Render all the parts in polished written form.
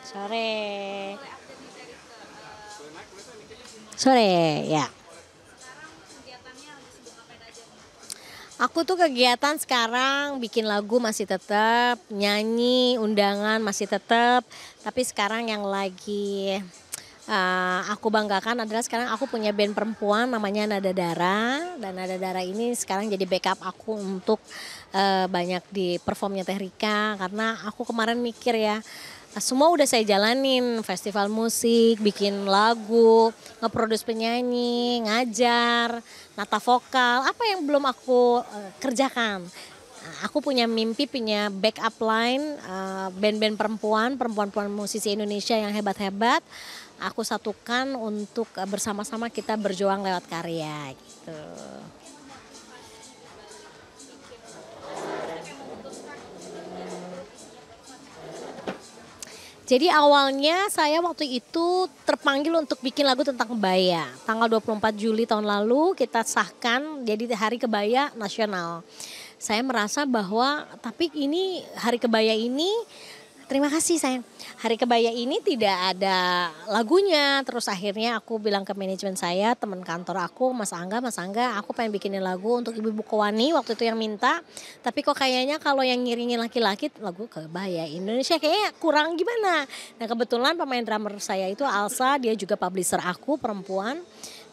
Sore. Sore, ya. Aku tuh kegiatan sekarang bikin lagu masih tetap, nyanyi, undangan masih tetap. Tapi sekarang yang lagi aku banggakan adalah sekarang aku punya band perempuan namanya Nada Dara. Dan Nada Dara ini sekarang jadi backup aku untuk banyak di performnya Teh Rika. Karena aku kemarin mikir ya, semua udah saya jalanin, festival musik, bikin lagu, ngeproduce penyanyi, ngajar, nata vokal, apa yang belum aku kerjakan. Nah, aku punya mimpi, punya backup line, band-band perempuan, perempuan-perempuan musisi Indonesia yang hebat-hebat. Aku satukan untuk bersama-sama kita berjuang lewat karya gitu. Jadi awalnya saya waktu itu terpanggil untuk bikin lagu tentang kebaya. Tanggal 24 Juli tahun lalu kita sahkan jadi Hari Kebaya Nasional. Saya merasa bahwa tapi ini Hari Kebaya ini, terima kasih sayang. Hari Kebaya ini tidak ada lagunya. Terus akhirnya aku bilang ke manajemen saya, teman kantor aku, Mas Angga, aku pengen bikinin lagu untuk Ibu-Ibu Kewani waktu itu yang minta. Tapi kok kayaknya kalau yang ngiringin laki-laki lagu kebaya Indonesia kayaknya kurang gimana. Nah kebetulan pemain drummer saya itu Alsa, dia juga publisher aku perempuan.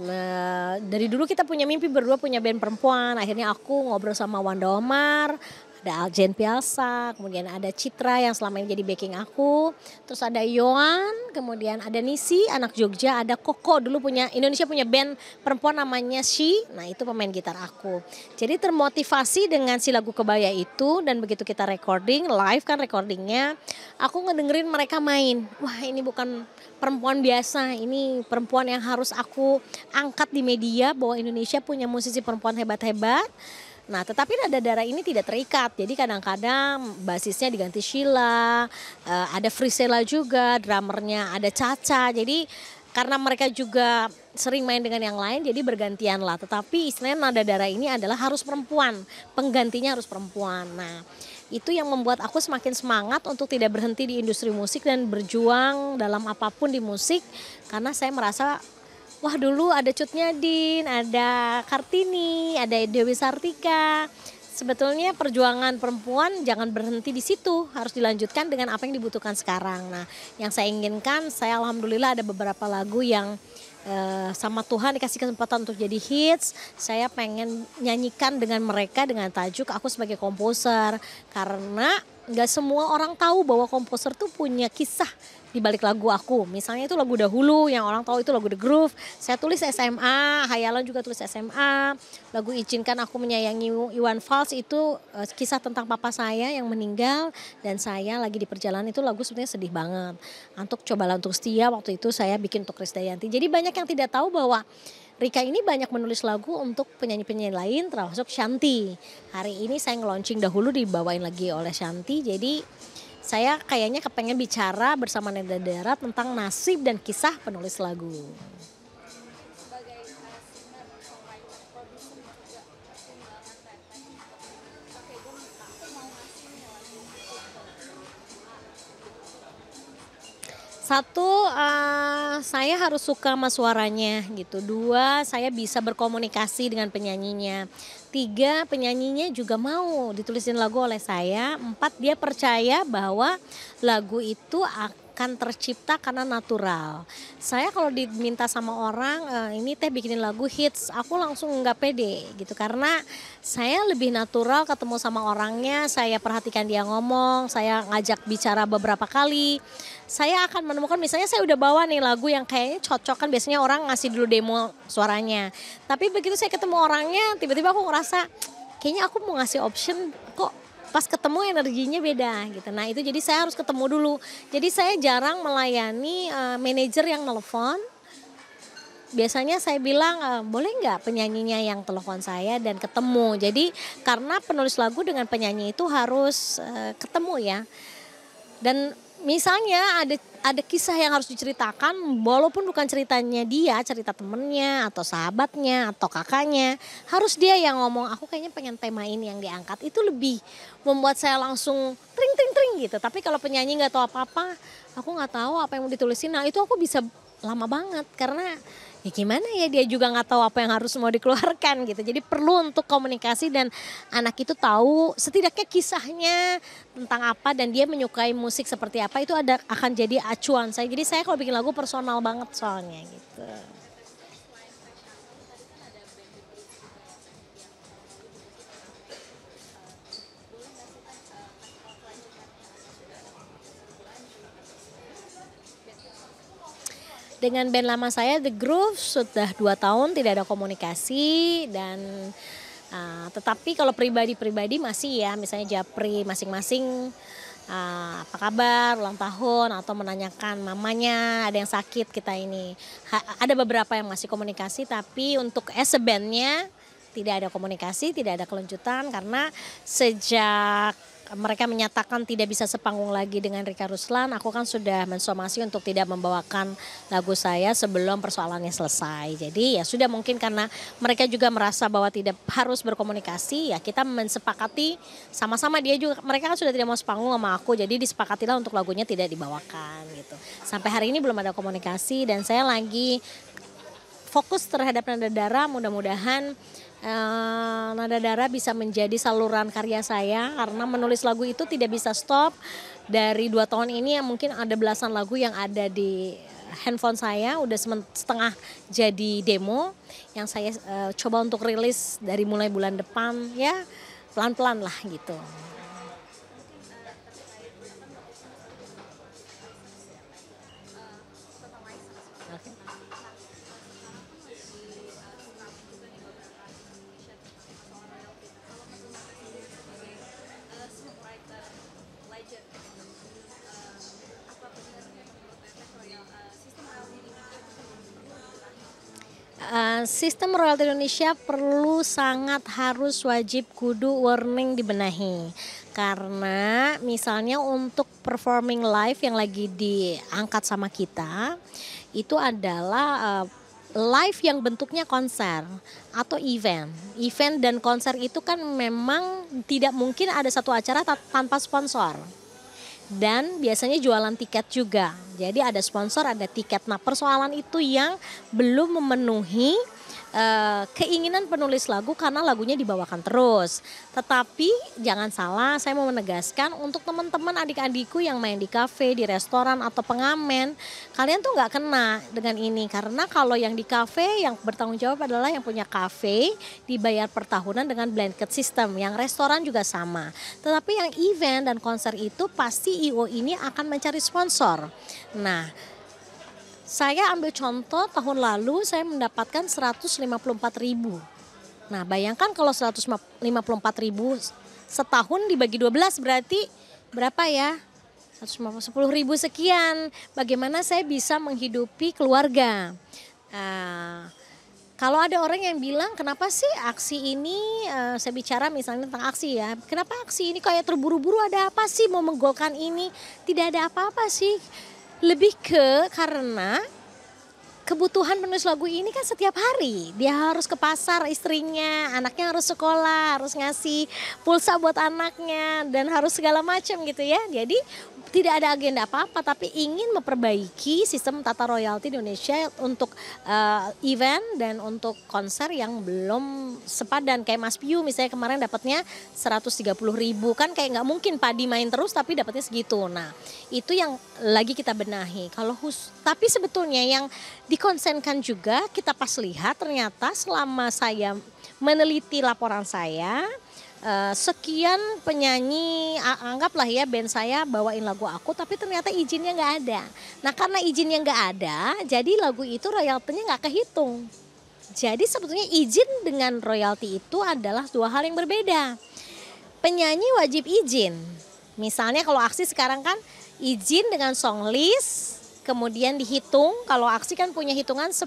Nah, dari dulu kita punya mimpi berdua punya band perempuan. Akhirnya aku ngobrol sama Wanda Omar, ada Aljen Piasa, kemudian ada Citra yang selama ini jadi backing aku. Terus ada Yohan, kemudian ada Nisi, anak Jogja, ada Koko dulu punya Indonesia punya band perempuan namanya She. Nah itu pemain gitar aku. Jadi termotivasi dengan si lagu Kebaya itu dan begitu kita recording, live kan recordingnya, aku ngedengerin mereka main. Wah ini bukan perempuan biasa, ini perempuan yang harus aku angkat di media bahwa Indonesia punya musisi perempuan hebat-hebat. Nah tetapi Nada Dara ini tidak terikat, jadi kadang-kadang basisnya diganti Sheila, ada Frisela juga, drummernya ada Caca, jadi karena mereka juga sering main dengan yang lain jadi bergantian lah. Tetapi istilahnya Nada Dara ini adalah harus perempuan, penggantinya harus perempuan. Nah itu yang membuat aku semakin semangat untuk tidak berhenti di industri musik dan berjuang dalam apapun di musik. Karena saya merasa wah dulu ada Cut Nyadin, ada Kartini, ada Dewi Sartika. Sebetulnya perjuangan perempuan jangan berhenti di situ, harus dilanjutkan dengan apa yang dibutuhkan sekarang. Nah, yang saya inginkan, saya alhamdulillah ada beberapa lagu yang sama Tuhan dikasih kesempatan untuk jadi hits. Saya pengen nyanyikan dengan mereka dengan tajuk aku sebagai komposer. Karena nggak semua orang tahu bahwa komposer tuh punya kisah di balik lagu aku. Misalnya itu lagu dahulu yang orang tahu itu lagu The Groove. Saya tulis SMA, Hayalan juga tulis SMA. Lagu Izinkan Aku Menyayangi Iwan Fals itu kisah tentang papa saya yang meninggal dan saya lagi di perjalanan itu lagu sebenarnya sedih banget. Untuk Cobalah Untuk Setia waktu itu saya bikin untuk Krisdayanti. Jadi banyak yang tidak tahu bahwa Rika ini banyak menulis lagu untuk penyanyi-penyanyi lain termasuk Shanti. Hari ini saya nge-launching dahulu dibawain lagi oleh Shanti. Jadi saya kayaknya kepengen bicara bersama Nada Dara tentang nasib dan kisah penulis lagu. Satu, saya harus suka sama suaranya gitu. Dua, saya bisa berkomunikasi dengan penyanyinya. Tiga, penyanyinya juga mau ditulisin lagu oleh saya. Empat, dia percaya bahwa lagu itu akan tercipta karena natural. Saya kalau diminta sama orang, ini teh bikinin lagu hits, aku langsung nggak pede gitu. Karena saya lebih natural ketemu sama orangnya, saya perhatikan dia ngomong, saya ngajak bicara beberapa kali. Saya akan menemukan misalnya saya udah bawa nih lagu yang kayaknya cocok kan biasanya orang ngasih dulu demo suaranya. Tapi begitu saya ketemu orangnya tiba-tiba aku ngerasa kayaknya aku mau ngasih option kok pas ketemu energinya beda gitu. Nah itu jadi saya harus ketemu dulu. Jadi saya jarang melayani manajer yang nelfon. Biasanya saya bilang boleh nggak penyanyinya yang telepon saya dan ketemu. Jadi karena penulis lagu dengan penyanyi itu harus ketemu ya. Dan misalnya ada kisah yang harus diceritakan walaupun bukan ceritanya dia, cerita temennya atau sahabatnya atau kakaknya. Harus dia yang ngomong, aku kayaknya pengen tema ini yang diangkat. Itu lebih membuat saya langsung tring tring tring nih gitu. Tapi kalau penyanyi nggak tahu apa-apa, aku nggak tahu apa yang mau ditulisin. Nah itu aku bisa lama banget karena ya gimana ya dia juga nggak tahu apa yang harus mau dikeluarkan gitu. Jadi perlu untuk komunikasi dan anak itu tahu setidaknya kisahnya tentang apa dan dia menyukai musik seperti apa itu akan jadi acuan saya. Jadi saya kalau bikin lagu personal banget soalnya gitu. Dengan band lama saya The Groove sudah 2 tahun tidak ada komunikasi dan tetapi kalau pribadi-pribadi masih ya misalnya japri masing-masing apa kabar ulang tahun atau menanyakan mamanya ada yang sakit kita ini. Ada beberapa yang masih komunikasi tapi untuk as a band-nya tidak ada komunikasi, tidak ada kelanjutan karena sejak mereka menyatakan tidak bisa sepanggung lagi dengan Rika Ruslan, aku kan sudah mensomasi untuk tidak membawakan lagu saya sebelum persoalannya selesai. Jadi ya sudah mungkin karena mereka juga merasa bahwa tidak harus berkomunikasi, ya kita mensepakati sama-sama dia juga, mereka kan sudah tidak mau sepanggung sama aku, jadi disepakatilah untuk lagunya tidak dibawakan gitu. Sampai hari ini belum ada komunikasi dan saya lagi fokus terhadap Nada Dara, mudah-mudahan Nada Dara bisa menjadi saluran karya saya karena menulis lagu itu tidak bisa stop. Dari 2 tahun ini yang mungkin ada belasan lagu yang ada di handphone saya udah setengah jadi demo yang saya coba untuk rilis dari mulai bulan depan ya pelan-pelan lah gitu. Sistem royalti Indonesia perlu sangat harus wajib kudu warning dibenahi. Karena misalnya untuk performing live yang lagi diangkat sama kita itu adalah live yang bentuknya konser atau event. Event dan konser itu kan memang tidak mungkin ada satu acara tanpa sponsor. Dan biasanya jualan tiket juga. Jadi ada sponsor, ada tiket. Nah persoalan itu yang belum memenuhi keinginan penulis lagu karena lagunya dibawakan terus. Tetapi jangan salah, saya mau menegaskan untuk teman-teman adik-adikku yang main di kafe, di restoran atau pengamen, kalian tuh nggak kena dengan ini karena kalau yang di kafe yang bertanggung jawab adalah yang punya kafe dibayar per tahunan dengan blanket system. Yang restoran juga sama. Tetapi yang event dan konser itu pasti IO ini akan mencari sponsor. Nah, saya ambil contoh tahun lalu saya mendapatkan 154.000. Nah bayangkan kalau 154.000 setahun dibagi 12 berarti berapa ya? 110.000 sekian. Bagaimana saya bisa menghidupi keluarga? Kalau ada orang yang bilang kenapa sih aksi ini, saya bicara misalnya tentang aksi ya. Kenapa aksi ini kayak terburu-buru, ada apa sih mau menggolkan ini? Tidak ada apa-apa sih. Lebih ke karena kebutuhan penulis lagu ini kan setiap hari. Dia harus ke pasar istrinya, anaknya harus sekolah, harus ngasih pulsa buat anaknya dan harus segala macam gitu ya. Jadi tidak ada agenda apa-apa tapi ingin memperbaiki sistem tata royalti di Indonesia untuk event dan untuk konser yang belum sepadan. Kayak Mas Piu misalnya kemarin dapatnya 130.000 kan kayak nggak mungkin Padi main terus tapi dapatnya segitu. Nah itu yang lagi kita benahi. Tapi sebetulnya yang dikonsenkan juga kita pas lihat ternyata selama saya meneliti laporan saya, sekian penyanyi anggaplah ya band saya bawain lagu aku tapi ternyata izinnya nggak ada. Nah karena izinnya nggak ada jadi lagu itu royaltinya nggak kehitung. Jadi sebetulnya izin dengan royalti itu adalah 2 hal yang berbeda. Penyanyi wajib izin. Misalnya kalau aksi sekarang kan izin dengan song list. Kemudian dihitung, kalau aksi kan punya hitungan 10%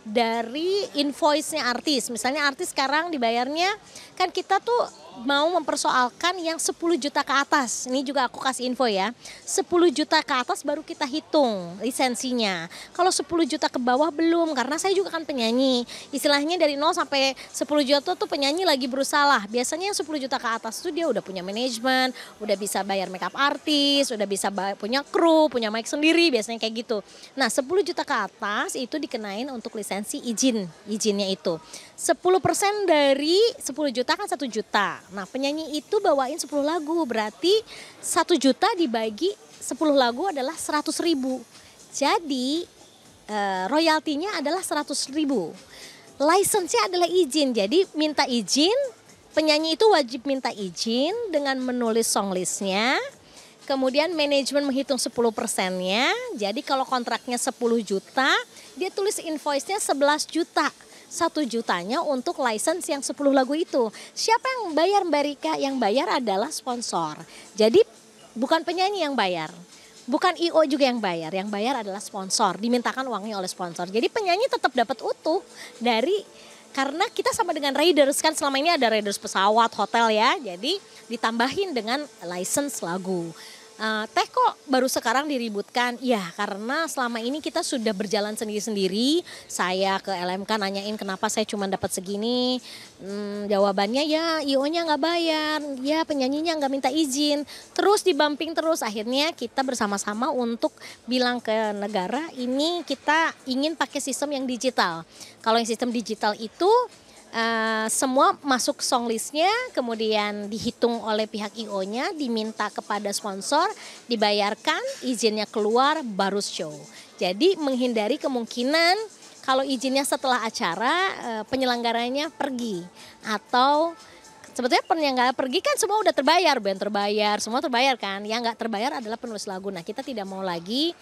dari invoice-nya artis. Misalnya artis sekarang dibayarnya, kan kita tuh mau mempersoalkan yang 10 juta ke atas. Ini juga aku kasih info ya. 10 juta ke atas baru kita hitung lisensinya. Kalau 10 juta ke bawah belum, karena saya juga kan penyanyi. Istilahnya dari 0 sampai 10 juta tuh penyanyi lagi berusaha lah. Biasanya yang 10 juta ke atas tuh dia udah punya manajemen, udah bisa bayar makeup artis, udah bisa punya kru, punya mic sendiri, biasanya kayak gitu. Nah 10 juta ke atas itu dikenain untuk lisensi izinnya itu. 10% dari 10 juta kan 1 juta. Nah penyanyi itu bawain 10 lagu, berarti 1 juta dibagi 10 lagu adalah 100.000. Jadi royaltinya adalah 100.000. License-nya adalah izin, jadi minta izin, penyanyi itu wajib minta izin dengan menulis song list-nya. Kemudian manajemen menghitung 10%-nya, jadi kalau kontraknya 10 juta, dia tulis invoice-nya 11 juta. 1 jutanya untuk license yang 10 lagu itu. Siapa yang bayar Mbak Rika? Yang bayar adalah sponsor. Jadi bukan penyanyi yang bayar. Bukan IO juga yang bayar adalah sponsor. Dimintakan uangnya oleh sponsor. Jadi penyanyi tetap dapat utuh karena kita sama dengan riders kan, selama ini ada riders pesawat, hotel ya. Jadi ditambahin dengan license lagu. Teh kok baru sekarang diributkan? Ya karena selama ini kita sudah berjalan sendiri-sendiri. Saya ke LMK nanyain kenapa saya cuma dapat segini. Jawabannya ya IO-nya nggak bayar, ya penyanyinya nggak minta izin. Terus dibumping terus, akhirnya kita bersama-sama untuk bilang ke negara ini kita ingin pakai sistem yang digital. Kalau yang sistem digital itu semua masuk song listnya, kemudian dihitung oleh pihak IO-nya, diminta kepada sponsor, dibayarkan, izinnya keluar, baru show. Jadi menghindari kemungkinan kalau izinnya setelah acara penyelenggaranya pergi, atau sebetulnya penyelenggara pergi kan semua udah terbayar, band terbayar, semua terbayar kan. Yang nggak terbayar adalah penulis lagu. Nah kita tidak mau lagi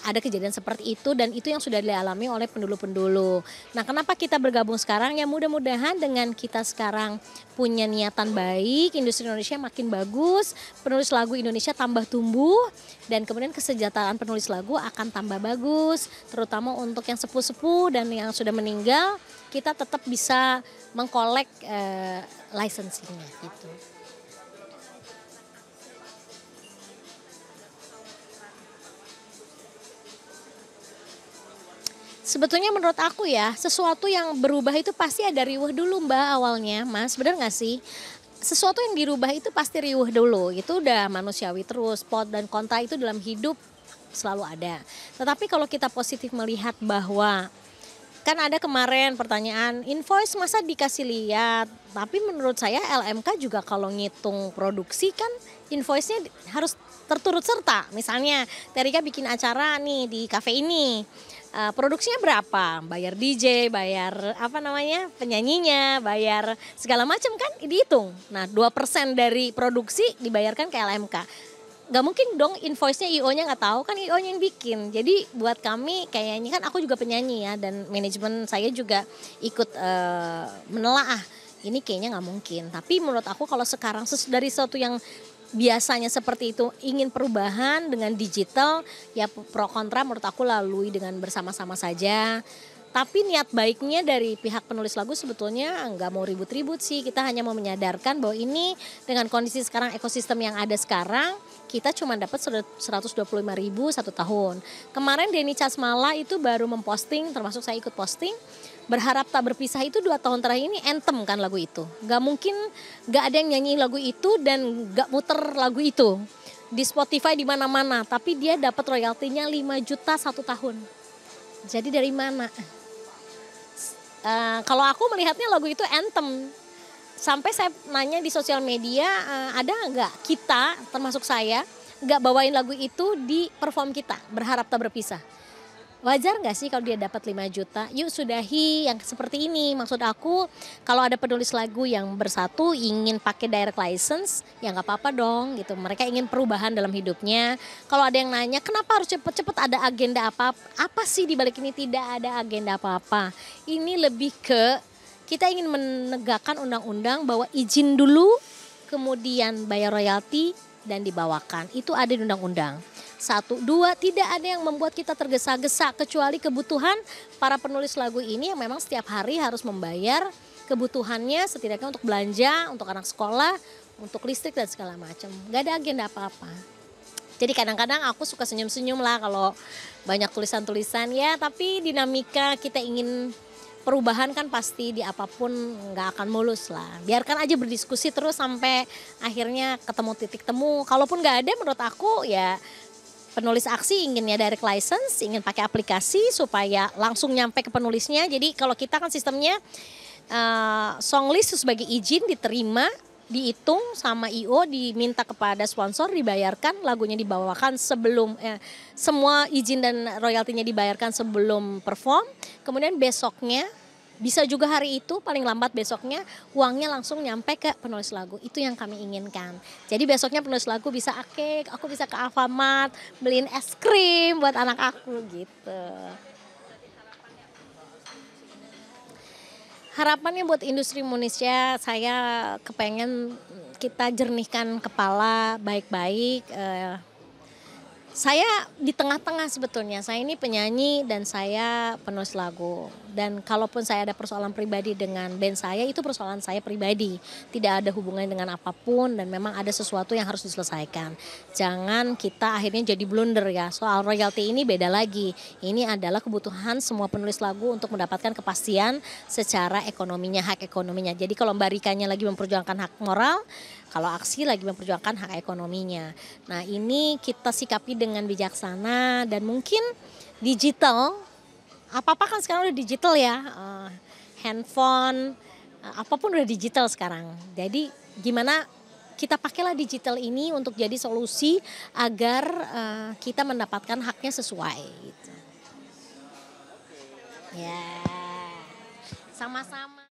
ada kejadian seperti itu, dan itu yang sudah dialami oleh pendulu-pendulu. Nah kenapa kita bergabung sekarang? Ya mudah-mudahan dengan kita sekarang punya niatan baik, industri Indonesia makin bagus, penulis lagu Indonesia tambah tumbuh, dan kemudian kesejahteraan penulis lagu akan tambah bagus, terutama untuk yang sepuh-sepuh dan yang sudah meninggal, kita tetap bisa mengkolek licensingnya gitu. Sebetulnya menurut aku ya, sesuatu yang berubah itu pasti ada riuh dulu Mbak awalnya, Mas. Benar nggak sih? Sesuatu yang dirubah itu pasti riuh dulu. Itu udah manusiawi terus. Pro dan kontra itu dalam hidup selalu ada. Tetapi kalau kita positif melihat bahwa kan ada kemarin pertanyaan invoice masa dikasih lihat. Tapi menurut saya LMK juga kalau ngitung produksi kan invoice-nya harus terturut serta. Misalnya Terika bikin acara nih di cafe ini. Produksinya berapa? Bayar DJ, bayar penyanyinya, bayar segala macam kan dihitung. Nah 2% dari produksi dibayarkan ke LMK. Gak mungkin dong invoice-nya IO-nya nggak tahu, kan IO-nya yang bikin. Jadi buat kami kayaknya kan aku juga penyanyi ya, dan manajemen saya juga ikut menelaah. Ini kayaknya nggak mungkin. Tapi menurut aku kalau sekarang dari sesuatu yang biasanya seperti itu ingin perubahan dengan digital, ya pro kontra menurut aku lalui dengan bersama-sama saja. Tapi niat baiknya dari pihak penulis lagu sebetulnya nggak mau ribut-ribut sih. Kita hanya mau menyadarkan bahwa ini dengan kondisi sekarang, ekosistem yang ada sekarang, kita cuma dapat 125.000 1 tahun. Kemarin Denny Casmala itu baru memposting, termasuk saya ikut posting, berharap tak berpisah itu 2 tahun terakhir ini anthem kan lagu itu. Gak mungkin gak ada yang nyanyi lagu itu dan gak muter lagu itu di Spotify di mana-mana. Tapi dia dapat royaltinya 5 juta 1 tahun. Jadi dari mana? Kalau aku melihatnya lagu itu anthem. Sampai saya nanya di sosial media, ada nggak kita termasuk saya nggak bawain lagu itu di perform kita, berharap tak berpisah. Wajar nggak sih kalau dia dapat 5 juta? Yuk sudahi yang seperti ini. Maksud aku kalau ada penulis lagu yang bersatu ingin pakai direct license, ya nggak apa-apa dong gitu. Mereka ingin perubahan dalam hidupnya. Kalau ada yang nanya kenapa harus cepet-cepet ada agenda apa sih di balik ini? Tidak ada agenda apa-apa. Ini lebih ke kita ingin menegakkan undang-undang bahwa izin dulu, kemudian bayar royalti dan dibawakan. Itu ada di undang-undang. 1, 2, tidak ada yang membuat kita tergesa-gesa kecuali kebutuhan para penulis lagu ini yang memang setiap hari harus membayar kebutuhannya setidaknya untuk belanja, untuk anak sekolah, untuk listrik dan segala macam. Gak ada agenda apa-apa. Jadi kadang-kadang aku suka senyum-senyum lah kalau banyak tulisan-tulisan ya, tapi dinamika kita ingin perubahan kan pasti di apapun nggak akan mulus lah. Biarkan aja berdiskusi terus sampai akhirnya ketemu titik temu. Kalaupun nggak ada, menurut aku ya penulis aksi inginnya direct license, ingin pakai aplikasi supaya langsung nyampe ke penulisnya. Jadi kalau kita kan sistemnya song list sebagai izin diterima, dihitung sama IO, diminta kepada sponsor, dibayarkan, lagunya dibawakan sebelum semua izin dan royaltinya dibayarkan sebelum perform. Kemudian besoknya, bisa juga hari itu, paling lambat besoknya uangnya langsung nyampe ke penulis lagu. Itu yang kami inginkan. Jadi besoknya penulis lagu bisa aku bisa ke Alfamart beliin es krim buat anak aku gitu. Harapannya buat industri Indonesia, saya kepengen kita jernihkan kepala baik-baik. Saya di tengah-tengah sebetulnya, saya ini penyanyi dan saya penulis lagu. Dan kalaupun saya ada persoalan pribadi dengan band saya, itu persoalan saya pribadi. Tidak ada hubungannya dengan apapun dan memang ada sesuatu yang harus diselesaikan. Jangan kita akhirnya jadi blunder ya, soal royalti ini beda lagi. Ini adalah kebutuhan semua penulis lagu untuk mendapatkan kepastian secara ekonominya, hak ekonominya. Jadi kalau Mbak Rikanya lagi memperjuangkan hak moral, kalau aksi lagi memperjuangkan hak ekonominya. Nah ini kita sikapi dengan bijaksana dan mungkin digital, apa-apa kan sekarang udah digital ya, handphone, apapun udah digital sekarang. Jadi gimana kita pakailah digital ini untuk jadi solusi agar kita mendapatkan haknya sesuai. Gitu. Ya, sama-sama.